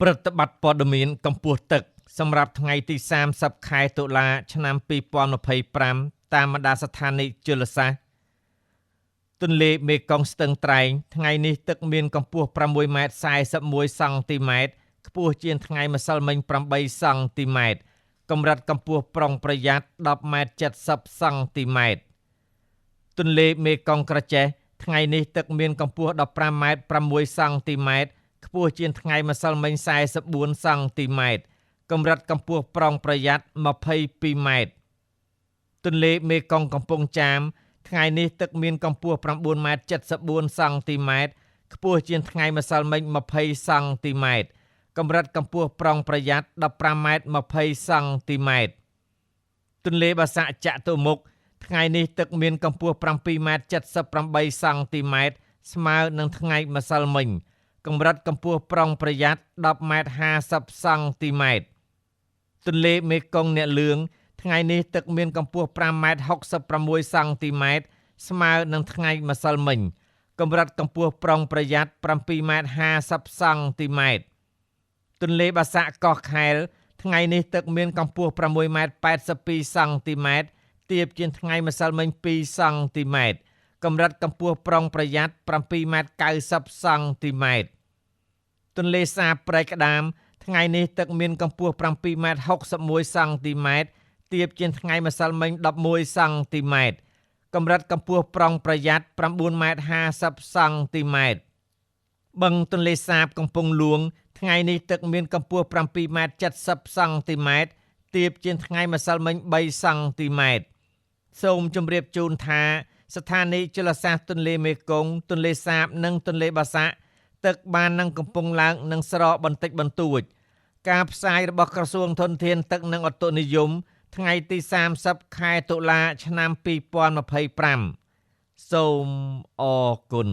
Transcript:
ប្រតិបត្តិព័ត៌មានកម្ពស់ទឹកសម្រាប់ថ្ងៃទី30ខែតុលាឆ្នាំ2025តាមបណ្ដាស្ថានីយជលសាស្ត្រទន្លេមេគង្គស្ទឹងត្រែងថ្ងៃនេះទឹកមានកម្ពស់6ម៉ែត្រ41សង់ទីម៉ែត្រខ្ពស់ជាងថ្ងៃម្សិលមិញ8សង់ទីម៉ែត្រកម្រិតកម្ពស់ប្រុងប្រយ័ត្ន10ម៉ែត្រ70សង់ទីម៉ែត្រទន្លេមេគង្គក្រចេះថ្ងៃនេះទឹកមានកម្ពស់15ម៉ែត្រ6សង់ទីម៉ែត្រខ្ពស់ជាងថ្ងៃម្សិលមិញ44សង់ទីម៉ែត្រកម្រិតកម្ពស់ប្រុងប្រយ័ត្ន22ម៉ែត្រទន្លេមេគង្គកំពង់ចាមថ្ងៃនេះទឹកមានកម្ពស់9ម៉ែត្រ74សង់ទីម៉ែត្រខ្ពស់ជាងថ្ងៃម្សិលមិញ20សង់ទីម៉ែត្រកម្រិតកម្ពស់ប្រុងប្រយ័ត្ន15ម៉ែត្រ20សង់ទីម៉ែត្រទន្លេបាសាក់ចតុមុខថ្ងៃនេះទឹកមានកម្ពស់7ម៉ែត្រ78សង់ទីម៉ែត្រស្មើនឹងថ្ងៃម្សិលមិញកម្រិតកម្ពស់ប្រុងប្រយ័ត្ន10ម៉ែត្រ50សង់ទីម៉ែត្រទន្លេមេគង្គអ្នកលឿងថ្ងៃនេះទឹកមានកម្ពស់5ម៉ែត្រ66សង់ទីម៉ែត្រស្មើនឹងថ្ងៃម្សិលមិញកម្រិតកម្ពស់ប្រុងប្រយ័ត្ន7ម៉ែត្រ50សង់ទីម៉ែត្រទន្លេបាសាក់កោះខែលថ្ងៃនេះទឹកមានកម្ពស់6ម៉ែត្រ82សង់ទីម៉ែត្រទាបជាងថ្ងៃម្សិលមិញ2សង់ទីម៉ែត្រកម្រិតកម្ពស់ប្រុងប្រយ័ត្ន7ម៉ែត្រ90សង់ទីម៉ែត្រទន្លេសាបព្រែកក្តាមថ្ងៃនេះទឹកមានកម្ពស់7ម៉ែត្រ61សង់ទីម៉ែត្រទាបជាងថ្ងៃម្សិលមិញ11សង់ទីម៉ែត្រកម្រិតកម្ពស់ប្រុងប្រយ័ត្ន9ម៉ែត្រ50សង់ទីម៉ែត្របឹងទន្លេសាបកំពង់ហ្លួងថ្ងៃនេះទឹកមានកម្ពស់7ម៉ែត្រ70សង់ទីម៉ែត្រទាបជាងថ្ងៃម្សិលមិញ3សង់ទីម៉ែត្រសូមជម្រាបជូនថាស្ថានីយជលសាស្ត្រទន្លេមេគង្គទន្លេសាបនិងទន្លេបាសាក់ទឹកបាននឹងកំពុងឡើងនិងស្រកបន្តិចបន្តួចការផ្សាយរបស់ក្រសួងធនធានទឹកនិងឧតុនិយមថ្ងៃទី30ខែតុលាឆ្នាំ2025សូមអរគុណ